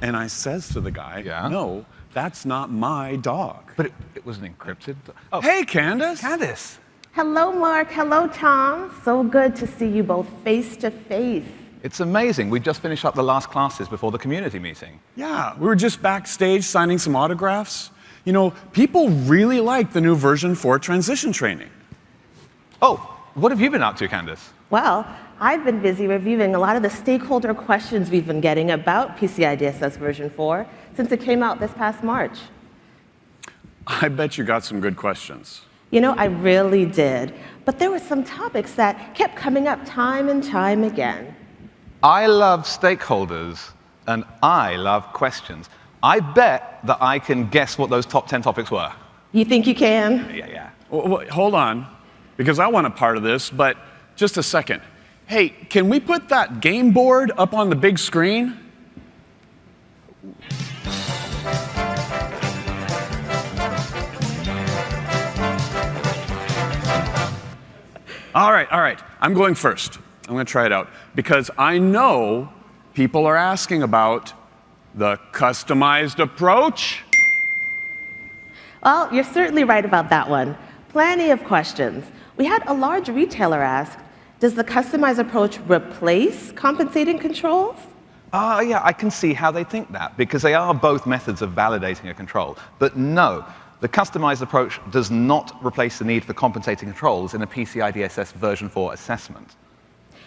And I says to the guy, Yeah? no, that's not my dog. But it wasn't encrypted. Oh, Hey, Kandyce. Kandyce. Hello, Marc. Hello, Tom. So good to see you both face to face. It's amazing. We just finished up the last classes before the community meeting. Yeah, we were just backstage signing some autographs. You know, people really like the new version 4 transition training. Oh, what have you been up to, Kandyce? Well, I've been busy reviewing a lot of the stakeholder questions we've been getting about PCI DSS version 4 since it came out this past March. I bet you got some good questions. You know, I really did. But there were some topics that kept coming up time and time again. I love stakeholders, and I love questions. I bet that I can guess what those top 10 topics were. You think you can? Yeah. Well, hold on, because I want a part of this, but just a second. Hey, can we put that game board up on the big screen? All right. I'm going first. I'm going to try it out, because I know people are asking about the customized approach. Well, you're certainly right about that one. Plenty of questions. We had a large retailer ask, does the customized approach replace compensating controls? Yeah, I can see how they think that, because they are both methods of validating a control. But no, the customized approach does not replace the need for compensating controls in a PCI DSS version 4 assessment.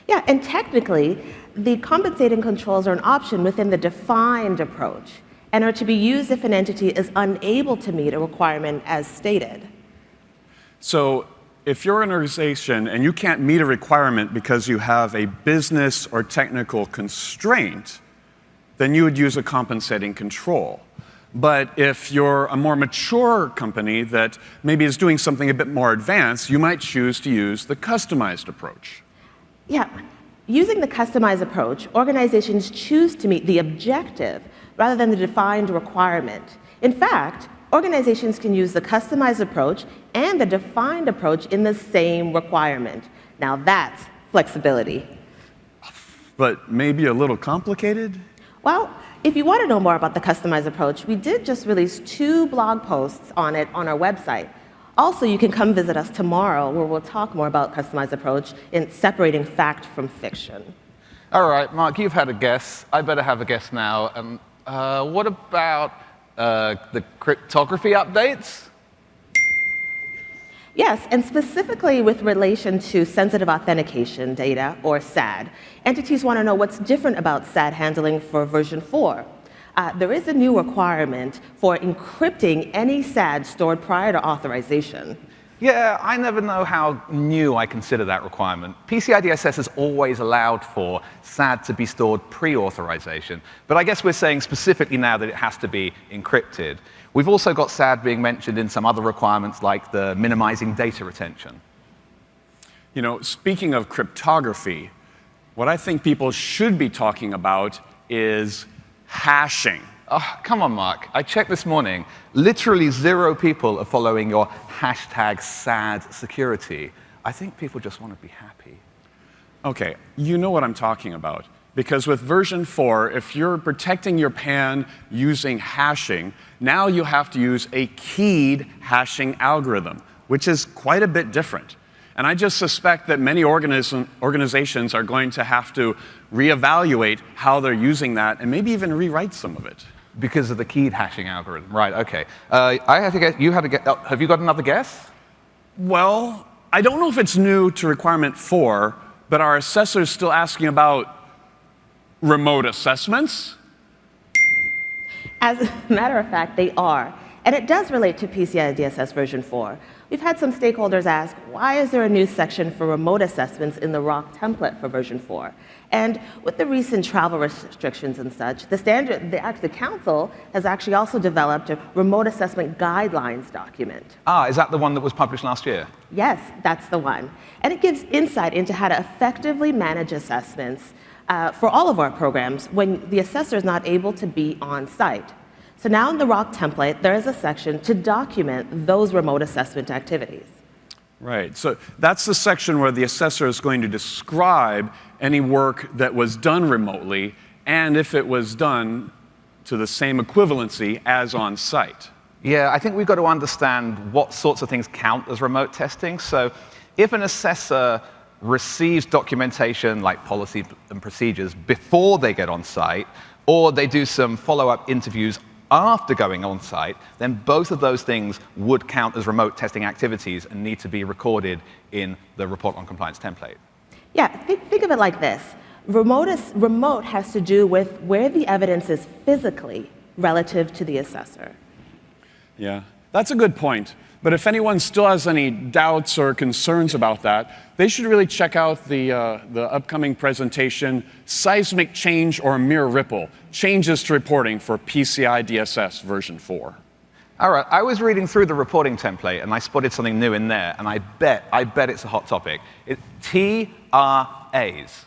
Yeah, and technically, the compensating controls are an option within the defined approach and are to be used if an entity is unable to meet a requirement as stated. So if you're an organization and you can't meet a requirement because you have a business or technical constraint, then you would use a compensating control. But if you're a more mature company that maybe is doing something a bit more advanced, you might choose to use the customized approach. Yeah, using the customized approach, organizations choose to meet the objective rather than the defined requirement. In fact, organizations can use the customized approach and the defined approach in the same requirement. Now that's flexibility. But maybe a little complicated? Well, if you want to know more about the customized approach, we did just release 2 blog posts on it on our website. Also, you can come visit us tomorrow, where we'll talk more about customized approach in separating fact from fiction. All right, Marc, you've had a guess. I better have a guess now. What about the cryptography updates? Yes, and specifically with relation to sensitive authentication data, or SAD, entities want to know what's different about SAD handling for version 4. There is a new requirement for encrypting any SAD stored prior to authorization. Yeah, I never know how new I consider that requirement. PCI DSS has always allowed for SAD to be stored pre-authorization, but I guess we're saying specifically now that it has to be encrypted. We've also got SAD being mentioned in some other requirements, like the minimizing data retention. You know, speaking of cryptography, what I think people should be talking about is hashing. Oh, come on, Marc. I checked this morning. Literally 0 people are following your hashtag SAD security. I think people just want to be happy. Okay, you know what I'm talking about. Because with version 4, if you're protecting your PAN using hashing, now you have to use a keyed hashing algorithm, which is quite a bit different. And I just suspect that many organizations are going to have to reevaluate how they're using that and maybe even rewrite some of it. Because of the keyed hashing algorithm. Right, OK. I had to guess. You had to guess. Oh, have you got another guess? Well, I don't know if it's new to requirement 4, but our assessor's still asking about remote assessments. As a matter of fact, they are. And it does relate to PCI DSS version 4. We've had some stakeholders ask, why is there a new section for remote assessments in the ROC template for version 4? And with the recent travel restrictions and such, the council has actually also developed a remote assessment guidelines document. Ah, is that the one that was published last year? Yes, that's the one. And it gives insight into how to effectively manage assessments for all of our programs when the assessor is not able to be on site. So now in the ROC template, there is a section to document those remote assessment activities. Right, so that's the section where the assessor is going to describe any work that was done remotely, and if it was done to the same equivalency as on site. Yeah, I think we've got to understand what sorts of things count as remote testing. So if an assessor receives documentation like policy and procedures before they get on site, or they do some follow-up interviews after going on site, then both of those things would count as remote testing activities and need to be recorded in the report on compliance template. Yeah, think of it like this. Remote has to do with where the evidence is physically relative to the assessor. Yeah, that's a good point. But if anyone still has any doubts or concerns about that, they should really check out the upcoming presentation, Seismic Change or Mere Ripple, Changes to Reporting for PCI DSS version 4. All right, I was reading through the reporting template, and I spotted something new in there, and I bet it's a hot topic. TRAs.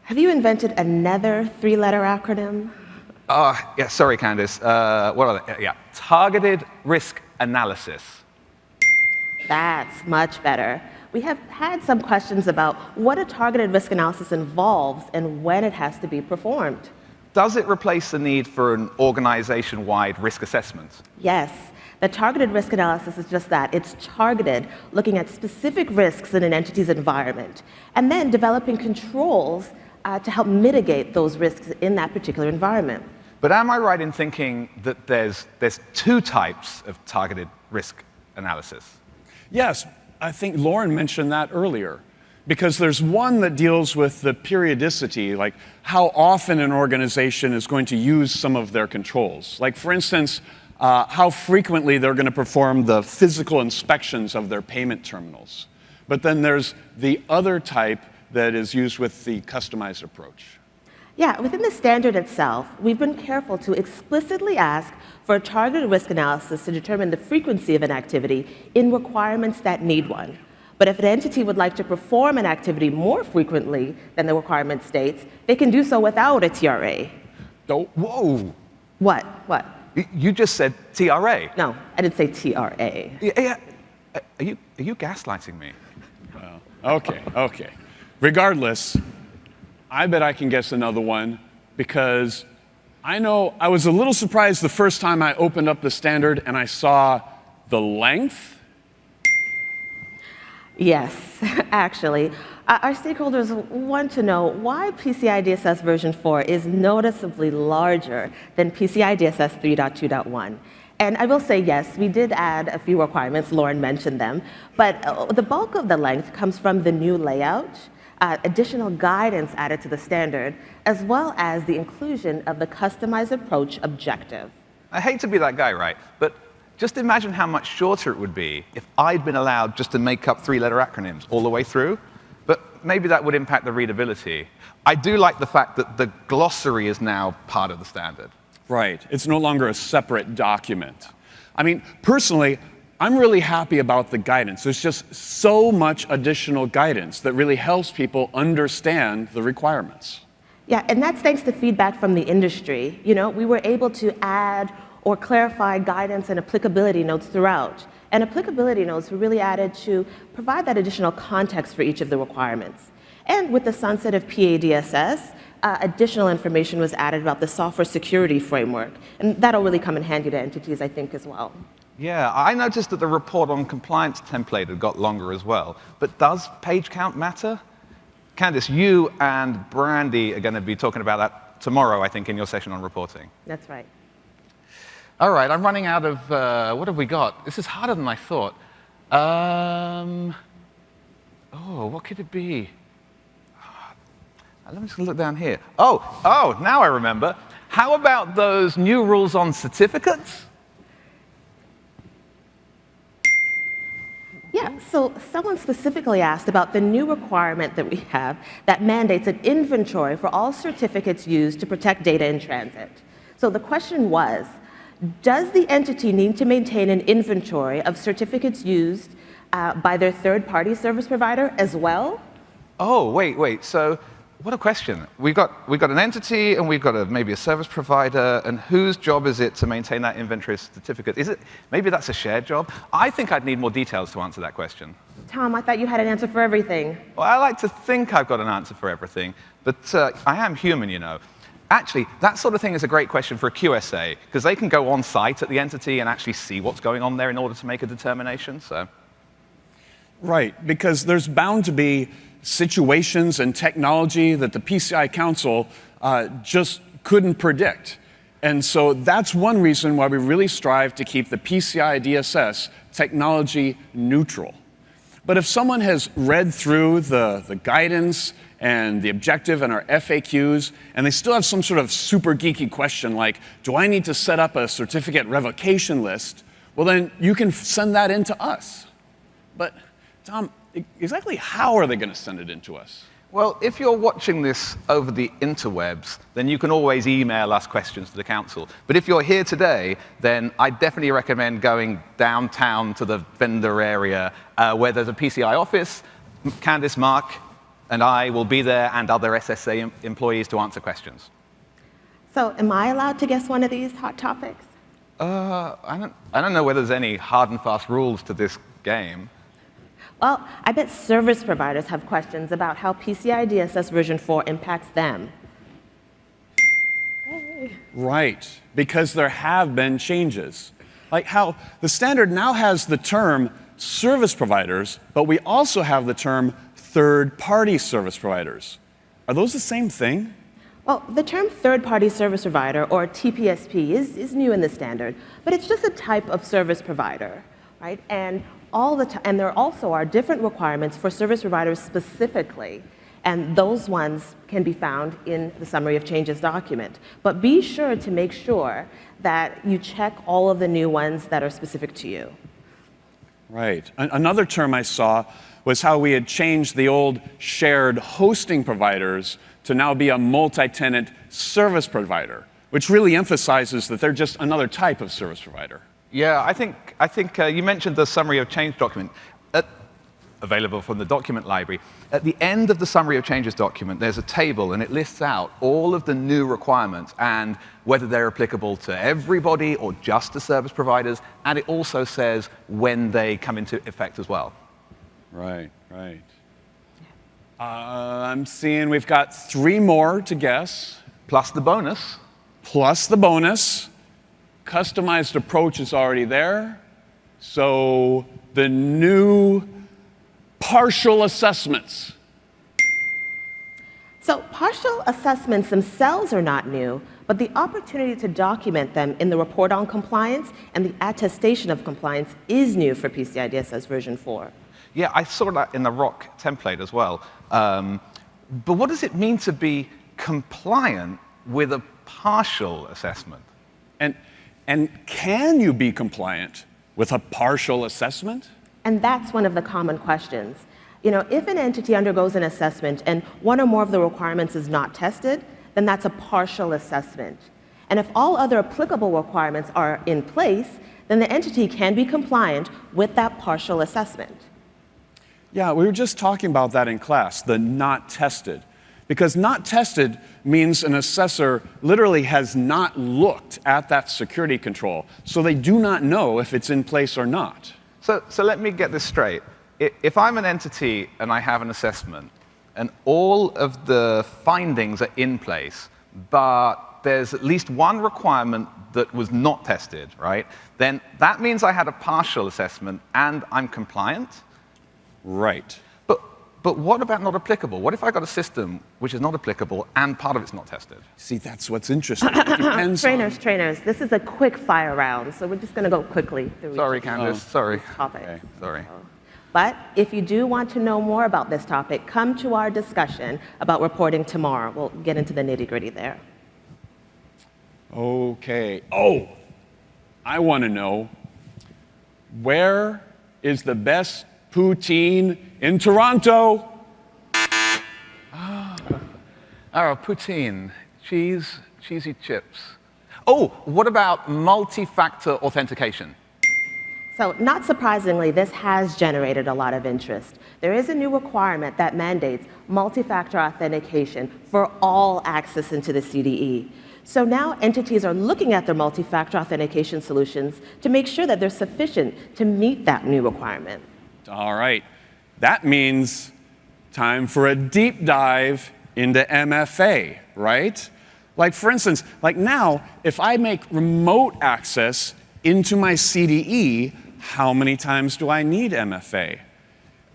Have you invented another three-letter acronym? Yeah, sorry, Kandyce. What are they? Yeah, Targeted Risk Analysis. That's much better. We have had some questions about what a targeted risk analysis involves and when it has to be performed. Does it replace the need for an organization-wide risk assessment? Yes. The targeted risk analysis is just that. It's targeted, looking at specific risks in an entity's environment, and then developing controls to help mitigate those risks in that particular environment. But am I right in thinking that there's two types of targeted risk analysis? Yes, I think Lauren mentioned that earlier. Because there's one that deals with the periodicity, like how often an organization is going to use some of their controls. Like, for instance, how frequently they're going to perform the physical inspections of their payment terminals. But then there's the other type that is used with the customized approach. Yeah, within the standard itself, we've been careful to explicitly ask for a targeted risk analysis to determine the frequency of an activity in requirements that need one. But if an entity would like to perform an activity more frequently than the requirement states, they can do so without a TRA. Oh, whoa. What? What? You just said TRA. No, I didn't say TRA. Yeah. Are you gaslighting me? Okay. Regardless, I bet I can guess another one because I know I was a little surprised the first time I opened up the standard and I saw the length. Yes, actually. Our stakeholders want to know why PCI DSS version 4 is noticeably larger than PCI DSS 3.2.1. And I will say, yes, we did add a few requirements. Lauren mentioned them. But the bulk of the length comes from the new layout, additional guidance added to the standard, as well as the inclusion of the customized approach objective. I hate to be that guy, right? But just imagine how much shorter it would be if I'd been allowed just to make up three-letter acronyms all the way through. But maybe that would impact the readability. I do like the fact that the glossary is now part of the standard. Right. It's no longer a separate document. I mean, personally, I'm really happy about the guidance. There's just so much additional guidance that really helps people understand the requirements. Yeah, and that's thanks to feedback from the industry. You know, we were able to add or clarify guidance and applicability notes throughout. And applicability notes were really added to provide that additional context for each of the requirements. And with the sunset of PADSS, additional information was added about the software security framework. And that'll really come in handy to entities, I think, as well. Yeah, I noticed that the report on compliance template had got longer as well. But does page count matter? Kandyce, you and Brandy are going to be talking about that tomorrow, I think, in your session on reporting. That's right. All right, I'm running out of, what have we got? This is harder than I thought. What could it be? Let me just look down here. Oh, now I remember. How about those new rules on certificates? Yeah, so someone specifically asked about the new requirement that we have that mandates an inventory for all certificates used to protect data in transit. So the question was, does the entity need to maintain an inventory of certificates used by their third-party service provider as well? Oh, wait. So, what a question. We've got an entity, and we've got maybe a service provider, and whose job is it to maintain that inventory of certificates? Maybe that's a shared job? I think I'd need more details to answer that question. Tom, I thought you had an answer for everything. Well, I like to think I've got an answer for everything, but I am human, you know. Actually, that sort of thing is a great question for a QSA, because they can go on site at the entity and actually see what's going on there in order to make a determination. So, Right, because there's bound to be situations and technology that the PCI Council just couldn't predict. And so that's one reason why we really strive to keep the PCI DSS technology neutral. But if someone has read through the guidance and the objective and our FAQs, and they still have some sort of super geeky question like, do I need to set up a certificate revocation list? Well, then you can send that in to us. But Tom, exactly how are they going to send it in to us? well, if you're watching this over the interwebs, then you can always email us questions to the council. But if you're here today, then I definitely recommend going downtown to the vendor area where there's a PCI office. Kandyce, Marc, and I will be there, and other SSA employees to answer questions. So am I allowed to guess one of these hot topics? I don't know whether there's any hard and fast rules to this game. Well, I bet service providers have questions about how PCI DSS version 4 impacts them. Right, because there have been changes. Like how the standard now has the term service providers, but we also have the term third-party service providers. Are those the same thing? Well, the term third-party service provider, or TPSP, is new in the standard, but it's just a type of service provider, right? And there also are different requirements for service providers specifically, and those ones can be found in the summary of changes document. But be sure to make sure that you check all of the new ones that are specific to you. Right. Another term I saw was how we had changed the old shared hosting providers to now be a multi-tenant service provider, which really emphasizes that they're just another type of service provider. Yeah, I think you mentioned the summary of change document, available from the document library. At the end of the summary of changes document, there's a table, and it lists out all of the new requirements and whether they're applicable to everybody or just to service providers, and it also says when they come into effect as well. Right, right. I'm seeing we've got 3 more to guess. Plus the bonus. Plus the bonus. Customized approach is already there. So the new partial assessments. So partial assessments themselves are not new, but the opportunity to document them in the report on compliance and the attestation of compliance is new for PCI DSS version 4. Yeah, I saw that in the ROC template as well. But what does it mean to be compliant with a partial assessment? And can you be compliant with a partial assessment? And that's one of the common questions. You know, if an entity undergoes an assessment and one or more of the requirements is not tested, then that's a partial assessment. And if all other applicable requirements are in place, then the entity can be compliant with that partial assessment. Yeah, we were just talking about that in class, the not tested. Because not tested means an assessor literally has not looked at that security control, so they do not know if it's in place or not. So let me get this straight. If I'm an entity and I have an assessment, and all of the findings are in place, but there's at least one requirement that was not tested, right? Then that means I had a partial assessment and I'm compliant? Right. But what about not applicable? What if I got a system which is not applicable and part of it's not tested? See, that's what's interesting. It depends Trainers, this is a quick fire round, so we're just going to go quickly through Sorry, Kandyce, sorry. topic. Okay. Sorry. But if you do want to know more about this topic, come to our discussion about reporting tomorrow. We'll get into the nitty-gritty there. Okay. Oh, I want to know, where is the best poutine in Toronto? Oh, poutine, cheesy chips. Oh, what about multi-factor authentication? So not surprisingly, this has generated a lot of interest. There is a new requirement that mandates multi-factor authentication for all access into the CDE. So now entities are looking at their multi-factor authentication solutions to make sure that they're sufficient to meet that new requirement. All right. That means time for a deep dive into MFA, right? Like, for instance, like now, if I make remote access into my CDE, how many times do I need MFA?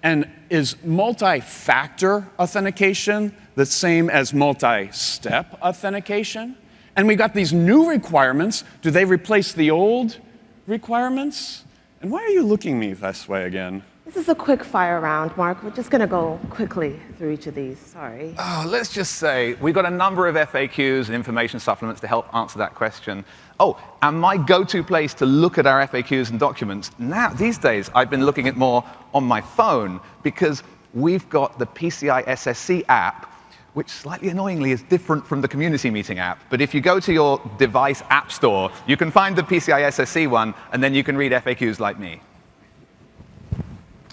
And is multi-factor authentication the same as multi-step authentication? And we got these new requirements. Do they replace the old requirements? And why are you looking at me this way again? This is a quick fire round, Mark. We're just going to go quickly through each of these. Sorry. Oh, let's just say we've got a number of FAQs and information supplements to help answer that question. Oh, and my go-to place to look at our FAQs and documents, now, these days, I've been looking at more on my phone because we've got the PCI SSC app, which slightly annoyingly is different from the community meeting app. But if you go to your device app store, you can find the PCI SSC one, and then you can read FAQs like me.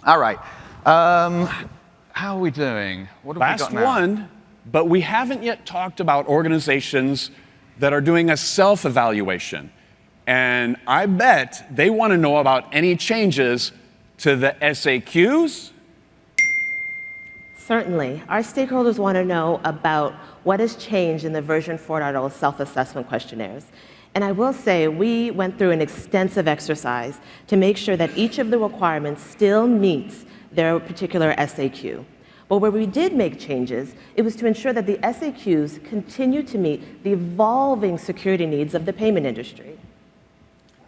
All right. How are we doing? What have we got now? Last one, but we haven't yet talked about organizations that are doing a self-evaluation. And I bet they want to know about any changes to the SAQs. Certainly. Our stakeholders want to know about what has changed in the version 4.0 self-assessment questionnaires. And I will say, we went through an extensive exercise to make sure that each of the requirements still meets their particular SAQ. But where we did make changes, it was to ensure that the SAQs continue to meet the evolving security needs of the payment industry.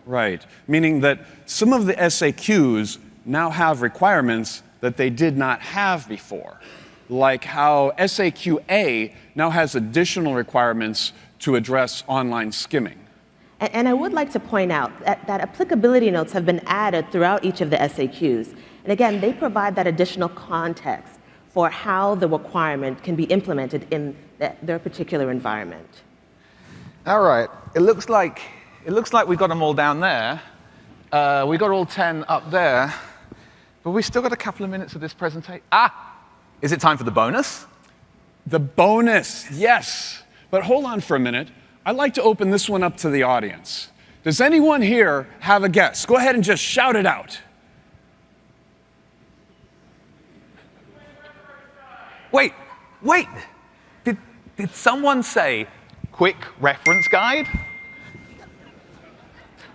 Right, meaning that some of the SAQs now have requirements that they did not have before, like how SAQ-A now has additional requirements to address online skimming. And I would like to point out that applicability notes have been added throughout each of the SAQs. And again, they provide that additional context for how the requirement can be implemented in their particular environment. All right. It looks like we got them all down there. We got all 10 up there. But we've still got a couple of minutes of this presentation. Is it time for the bonus? The bonus, yes. But hold on for a minute. I'd like to open this one up to the audience. Does anyone here have a guess? Go ahead and just shout it out. Wait. Did someone say quick reference guide?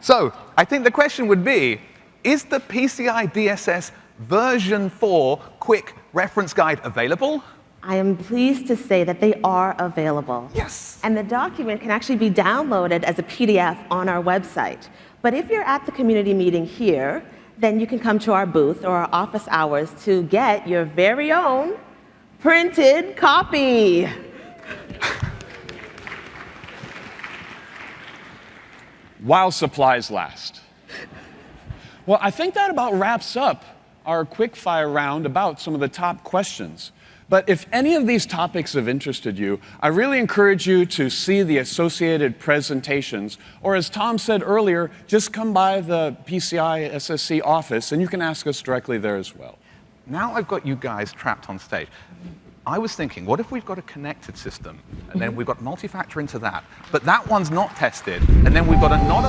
So I think the question would be, is the PCI DSS version 4 quick reference guide available? I am pleased to say that they are available. Yes. And the document can actually be downloaded as a PDF on our website. But if you're at the community meeting here, then you can come to our booth or our office hours to get your very own printed copy. While supplies last. Well, I think that about wraps up our quickfire round about some of the top questions. But if any of these topics have interested you, I really encourage you to see the associated presentations, or as Tom said earlier, just come by the PCI SSC office and you can ask us directly there as well. Now I've got you guys trapped on stage. I was thinking, what if we've got a connected system, and then we've got multi-factor into that, but that one's not tested, and then we've got a not